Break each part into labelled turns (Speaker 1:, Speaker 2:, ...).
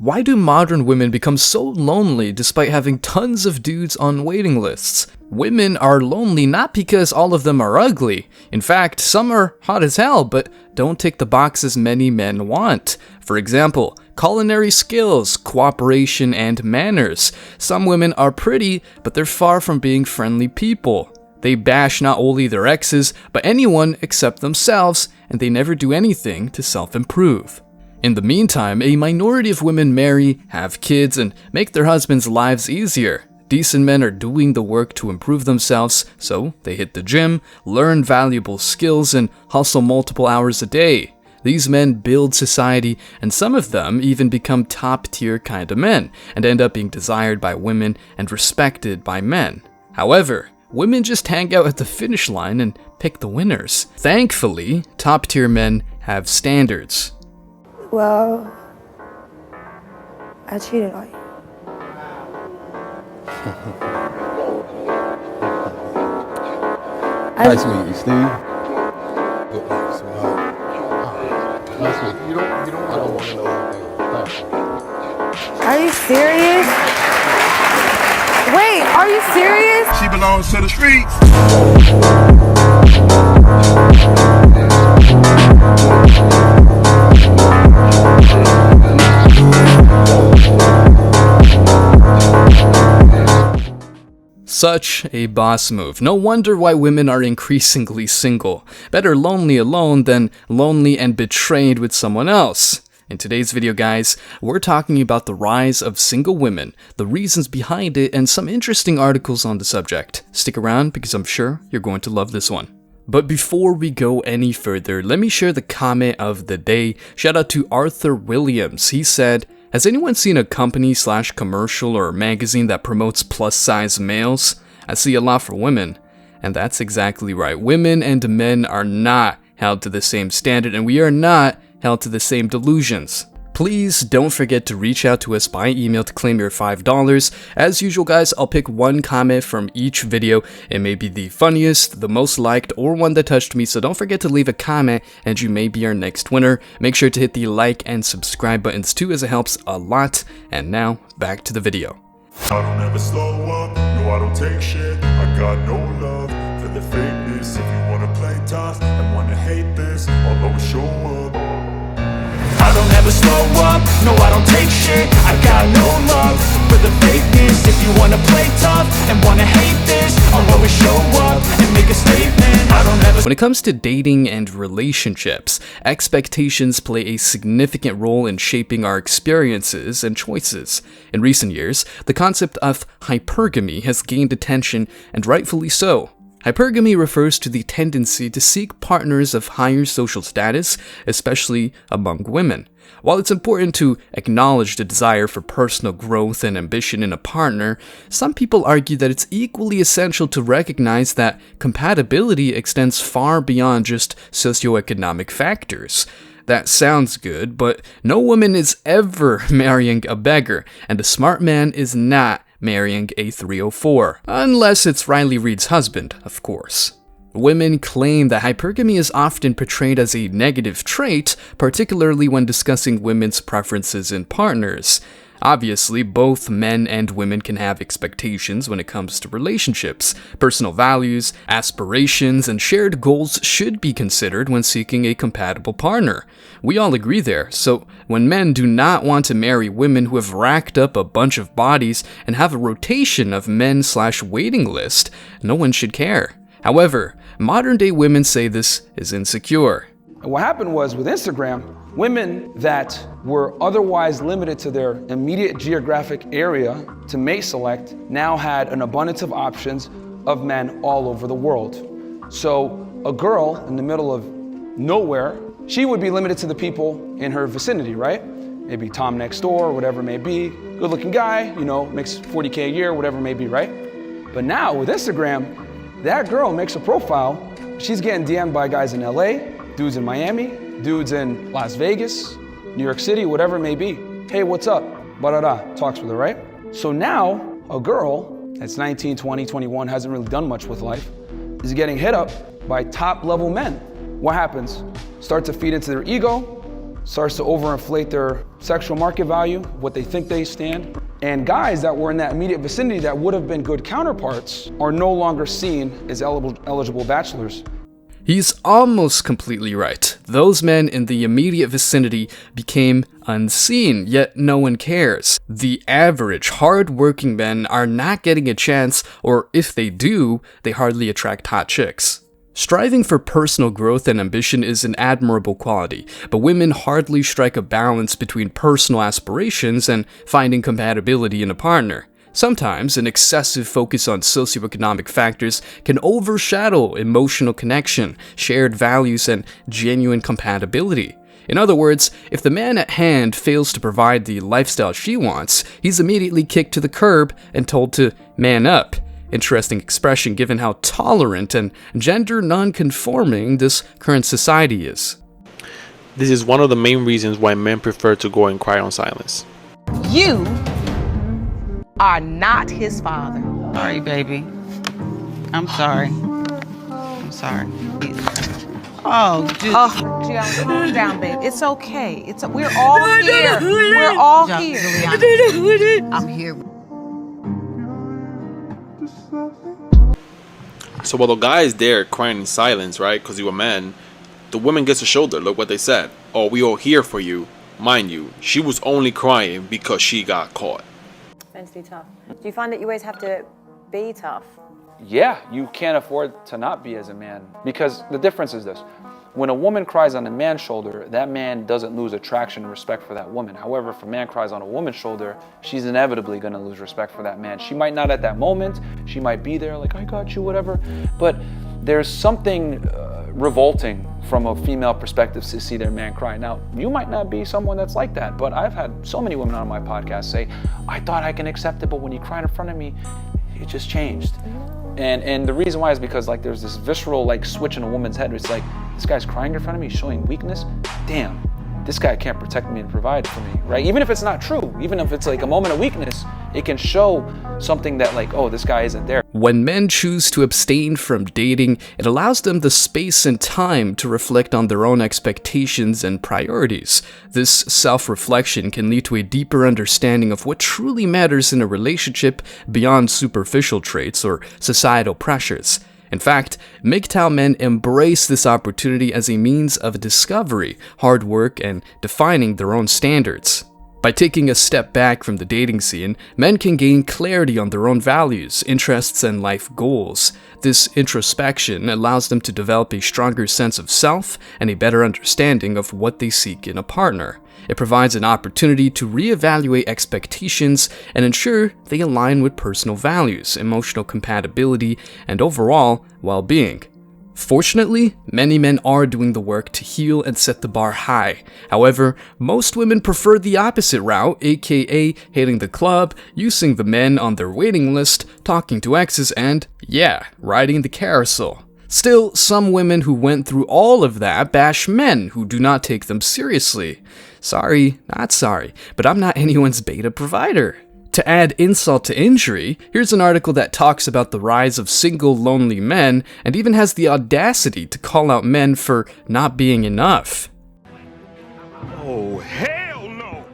Speaker 1: Why do modern women become so lonely despite having tons of dudes on waiting lists? Women are lonely not because all of them are ugly. In fact, some are hot as hell, but don't tick the boxes many men want. For example, culinary skills, cooperation, and manners. Some women are pretty, but they're far from being friendly people. They bash not only their exes, but anyone except themselves, and they never do anything to self-improve. In the meantime, a minority of women marry, have kids, and make their husbands' lives easier. Decent men are doing the work to improve themselves, so they hit the gym, learn valuable skills, and hustle multiple hours a day. These men build society, and some of them even become top-tier kind of men, and end up being desired by women and respected by men. However, women just hang out at the finish line and pick the winners. Thankfully, top-tier men have standards.
Speaker 2: Well, I cheated on you.
Speaker 3: Nice to meet you, Steve. Good night, sweetheart. Nice to meet you. I don't want to know anything.
Speaker 2: Are you serious? Wait, are you serious?
Speaker 4: She belongs to the streets.
Speaker 1: Such a boss move. No wonder why women are increasingly single. Better lonely alone than lonely and betrayed with someone else. In today's video, guys, we're talking about the rise of single women, the reasons behind it, and some interesting articles on the subject. Stick around because I'm sure you're going to love this one. But before we go any further, let me share the comment of the day. Shout out to Arthur Williams. He said, "Has anyone seen a company/commercial or magazine that promotes plus-size males? I see a lot for women." And that's exactly right. Women and men are not held to the same standard, and we are not held to the same delusions. Please don't forget to reach out to us by email to claim your $5. As usual, guys, I'll pick one comment from each video. It may be the funniest, the most liked, or one that touched me, so don't forget to leave a comment and you may be our next winner. Make sure to hit the like and subscribe buttons too, as it helps a lot. And now, back to the video.
Speaker 4: I don't ever slow up, no I don't take shit. I got no love for the fakeness. If you wanna play tough and wanna hate this, I'll always show up. I don't ever slow up, no I don't take shit. I got no love for the fakeness. If you wanna play tough and wanna hate this, I'll always show up and make a statement. I don't ever.
Speaker 1: When it comes to dating and relationships, expectations play a significant role in shaping our experiences and choices. In recent years, the concept of hypergamy has gained attention, and rightfully so. Hypergamy refers to the tendency to seek partners of higher social status, especially among women. While it's important to acknowledge the desire for personal growth and ambition in a partner, some people argue that it's equally essential to recognize that compatibility extends far beyond just socioeconomic factors. That sounds good, but no woman is ever marrying a beggar, and a smart man is not marrying a 304. Unless it's Riley Reid's husband, of course. Women claim that hypergamy is often portrayed as a negative trait, particularly when discussing women's preferences in partners. Obviously, both men and women can have expectations when it comes to relationships. Personal values, aspirations, and shared goals should be considered when seeking a compatible partner. We all agree there, so when men do not want to marry women who have racked up a bunch of bodies and have a rotation of men/waiting list, no one should care. However, modern-day women say this is insecure.
Speaker 5: And what happened was, with Instagram, women that were otherwise limited to their immediate geographic area to mate select now had an abundance of options of men all over the world. So a girl in the middle of nowhere, she would be limited to the people in her vicinity, right? Maybe Tom next door, whatever it may be. Good looking guy, you know, makes 40K a year, whatever it may be, right? But now with Instagram, that girl makes a profile, she's getting DM'd by guys in LA, dudes in Miami, dudes in Las Vegas, New York City, whatever it may be. Hey, what's up? Ba-da-da, talks with her, right? So now, a girl that's 19, 20, 21, hasn't really done much with life, is getting hit up by top level men. What happens? Start to feed into their ego, starts to overinflate their sexual market value, what they think they stand. And guys that were in that immediate vicinity that would have been good counterparts are no longer seen as eligible bachelors.
Speaker 1: He's almost completely right. Those men in the immediate vicinity became unseen, yet no one cares. The average, hard-working men are not getting a chance, or if they do, they hardly attract hot chicks. Striving for personal growth and ambition is an admirable quality, but women hardly strike a balance between personal aspirations and finding compatibility in a partner. Sometimes, an excessive focus on socioeconomic factors can overshadow emotional connection, shared values, and genuine compatibility. In other words, if the man at hand fails to provide the lifestyle she wants, he's immediately kicked to the curb and told to man up. Interesting expression given how tolerant and gender non-conforming this current society is.
Speaker 6: This is one of the main reasons why men prefer to go and cry on silence.
Speaker 7: You are not his father.
Speaker 8: Sorry, baby. I'm sorry. I'm sorry. Oh, dude.
Speaker 7: Oh, Gianna, calm down, baby. It's okay. We're all here. We're all here.
Speaker 8: I'm here.
Speaker 6: So while the guy is there crying in silence, right, because you're a man, the woman gets a shoulder. Look what they said. Oh, we all here for you. Mind you, she was only crying because she got caught.
Speaker 9: To be tough. Do you find that you always have to be tough?
Speaker 5: Yeah, you can't afford to not be as a man. Because the difference is this. When a woman cries on a man's shoulder, that man doesn't lose attraction and respect for that woman. However, if a man cries on a woman's shoulder, she's inevitably going to lose respect for that man. She might not at that moment. She might be there like, I got you, whatever. But there's something revolting from a female perspective to see their man cry. Now, you might not be someone that's like that, but I've had so many women on my podcast say, I thought I can accept it, but when you cried in front of me, it just changed. And the reason why is because like there's this visceral like switch in a woman's head. It's like, this guy's crying in front of me, showing weakness. Damn, this guy can't protect me and provide for me, right? Even if it's not true, even if it's like a moment of weakness, it can show something that like, oh, this guy isn't there.
Speaker 1: When men choose to abstain from dating, it allows them the space and time to reflect on their own expectations and priorities. This self-reflection can lead to a deeper understanding of what truly matters in a relationship beyond superficial traits or societal pressures. In fact, MGTOW men embrace this opportunity as a means of discovery, hard work, and defining their own standards. By taking a step back from the dating scene, men can gain clarity on their own values, interests, and life goals. This introspection allows them to develop a stronger sense of self and a better understanding of what they seek in a partner. It provides an opportunity to reevaluate expectations and ensure they align with personal values, emotional compatibility, and overall well-being. Fortunately, many men are doing the work to heal and set the bar high. However, most women prefer the opposite route, aka hitting the club, using the men on their waiting list, talking to exes, and, yeah, riding the carousel. Still, some women who went through all of that bash men who do not take them seriously. Sorry, not sorry, but I'm not anyone's beta provider. To add insult to injury, here's an article that talks about the rise of single, lonely men and even has the audacity to call out men for not being enough.
Speaker 4: Oh, hell no!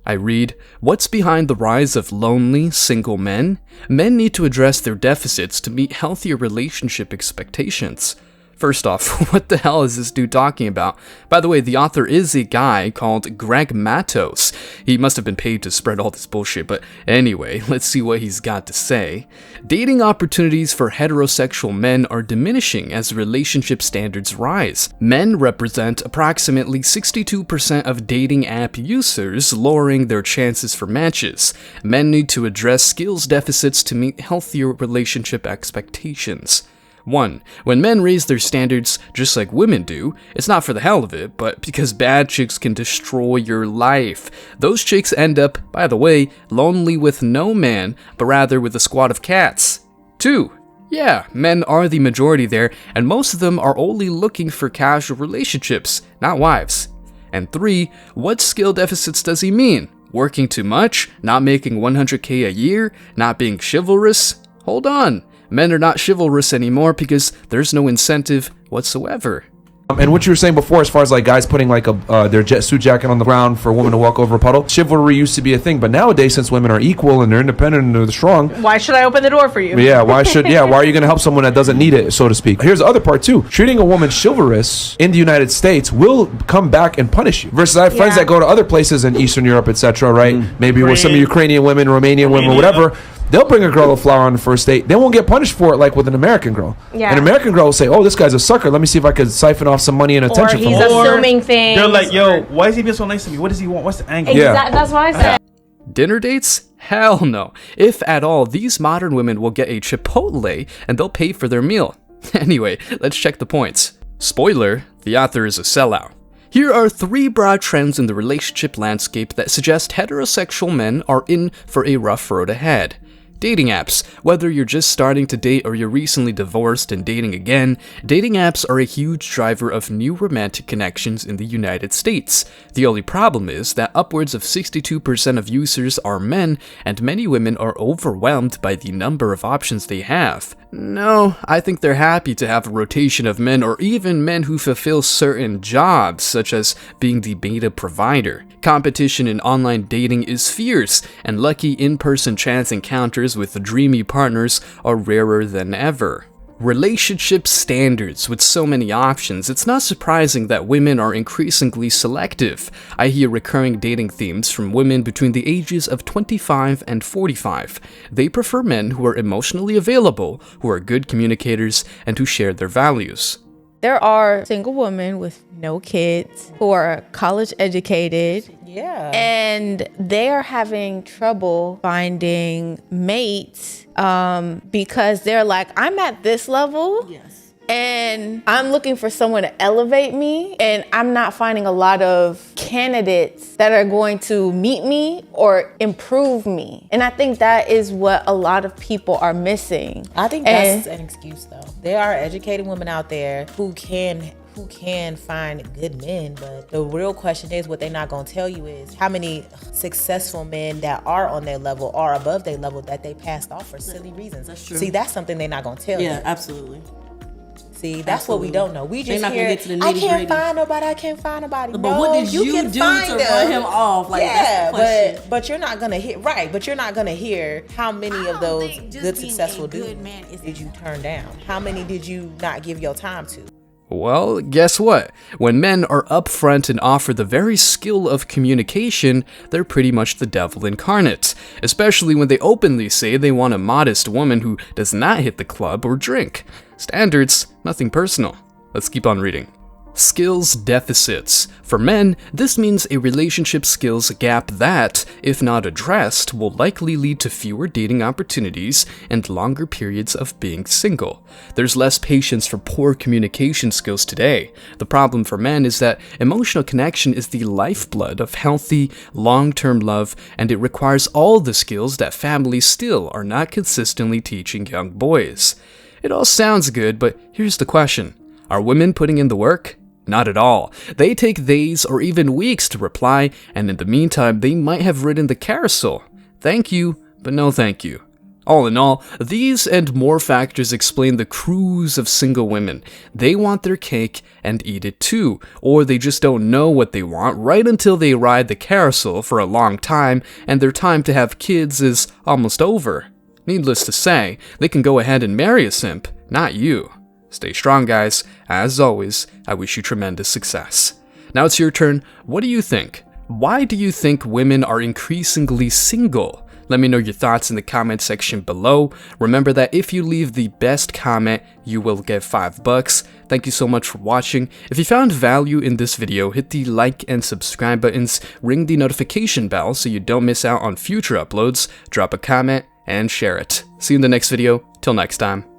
Speaker 1: I read, what's behind the rise of lonely, single men? Men need to address their deficits to meet healthier relationship expectations. First off, what the hell is this dude talking about? By the way, the author is a guy called Greg Matos. He must have been paid to spread all this bullshit, but anyway, let's see what he's got to say. Dating opportunities for heterosexual men are diminishing as relationship standards rise. Men represent approximately 62% of dating app users, lowering their chances for matches. Men need to address skills deficits to meet healthier relationship expectations. 1. When men raise their standards just like women do, it's not for the hell of it, but because bad chicks can destroy your life. Those chicks end up, by the way, lonely with no man, but rather with a squad of cats. 2. Yeah, men are the majority there, and most of them are only looking for casual relationships, not wives. And 3. What skill deficits does he mean? Working too much? Not making 100K a year? Not being chivalrous? Hold on. Men are not chivalrous anymore because there's no incentive whatsoever.
Speaker 5: And what you were saying before, as far as like guys putting like their suit jacket on the ground for a woman to walk over a puddle, chivalry used to be a thing, but nowadays, since women are equal and they're independent and they're strong,
Speaker 7: Why should I open the door for you?
Speaker 5: yeah, why are you going to help someone that doesn't need it, so to speak? Here's the other part too. Treating a woman chivalrous in the United States will come back and punish you. Versus I have friends that go to other places in Eastern Europe, etc., right? Maybe with some Ukrainian women, Romanian women, whatever. They'll bring a girl a flower on the first date. They won't get punished for it like with an American girl.
Speaker 2: Yeah.
Speaker 5: An American girl will say, oh, this guy's a sucker. Let me see if I could siphon off some money and attention from
Speaker 2: He's
Speaker 5: him.
Speaker 2: assuming things.
Speaker 10: They're like, yo, why is he being so nice to me? What does he want? What's the angle?
Speaker 5: Yeah.
Speaker 2: That's what I said.
Speaker 1: Dinner dates? Hell no. If at all, these modern women will get a Chipotle and they'll pay for their meal. Anyway, let's check the points. Spoiler, the author is a sellout. Here are 3 broad trends in the relationship landscape that suggest heterosexual men are in for a rough road ahead. Dating apps. Whether you're just starting to date or you're recently divorced and dating again, dating apps are a huge driver of new romantic connections in the United States. The only problem is that upwards of 62% of users are men, and many women are overwhelmed by the number of options they have. No, I think they're happy to have a rotation of men, or even men who fulfill certain jobs, such as being the beta provider. Competition in online dating is fierce, and lucky in-person chance encounters with dreamy partners are rarer than ever. Relationship standards. With so many options, it's not surprising that women are increasingly selective. I hear recurring dating themes from women between the ages of 25 and 45. They prefer men who are emotionally available, who are good communicators, and who share their values.
Speaker 2: There are single women with no kids who are college educated.
Speaker 7: Yeah.
Speaker 2: And they are having trouble finding mates because they're like, I'm at this level.
Speaker 8: Yes.
Speaker 2: And I'm looking for someone to elevate me, and I'm not finding a lot of candidates that are going to meet me or improve me. And I think that is what a lot of people are missing.
Speaker 11: I think that's an excuse though. There are educated women out there who can find good men, but the real question is, what they're not gonna tell you is how many successful men that are on their level or above their level that they passed off for silly reasons.
Speaker 8: That's true.
Speaker 11: See, that's something they're not gonna tell you.
Speaker 8: Yeah, absolutely.
Speaker 11: See, that's what we don't know. We just hear, I can't find nobody.
Speaker 8: But
Speaker 11: no,
Speaker 8: what did you
Speaker 11: can
Speaker 8: do
Speaker 11: find
Speaker 8: to
Speaker 11: them.
Speaker 8: run him off? Like,
Speaker 11: yeah,
Speaker 8: that's the question.
Speaker 11: but you're not gonna hear But you're not gonna hear how many of those good successful dudes did you turn down? How many did you not give your time to?
Speaker 1: Well, guess what? When men are upfront and offer the very skill of communication, they're pretty much the devil incarnate. Especially when they openly say they want a modest woman who does not hit the club or drink. Standards, nothing personal. Let's keep on reading. Skills deficits. For men, this means a relationship skills gap that, if not addressed, will likely lead to fewer dating opportunities and longer periods of being single. There's less patience for poor communication skills today. The problem for men is that emotional connection is the lifeblood of healthy, long-term love, and it requires all the skills that families still are not consistently teaching young boys. It all sounds good, but here's the question. Are women putting in the work? Not at all. They take days or even weeks to reply, and in the meantime, they might have ridden the carousel. Thank you, but no thank you. All in all, these and more factors explain the cruise of single women. They want their cake and eat it too, or they just don't know what they want right until they ride the carousel for a long time, and their time to have kids is almost over. Needless to say, they can go ahead and marry a simp, not you. Stay strong, guys. As always, I wish you tremendous success. Now it's your turn. What do you think? Why do you think women are increasingly single? Let me know your thoughts in the comment section below. Remember that if you leave the best comment, you will get $5. Thank you so much for watching. If you found value in this video, hit the like and subscribe buttons, ring the notification bell so you don't miss out on future uploads, drop a comment, and share it. See you in the next video. Till next time.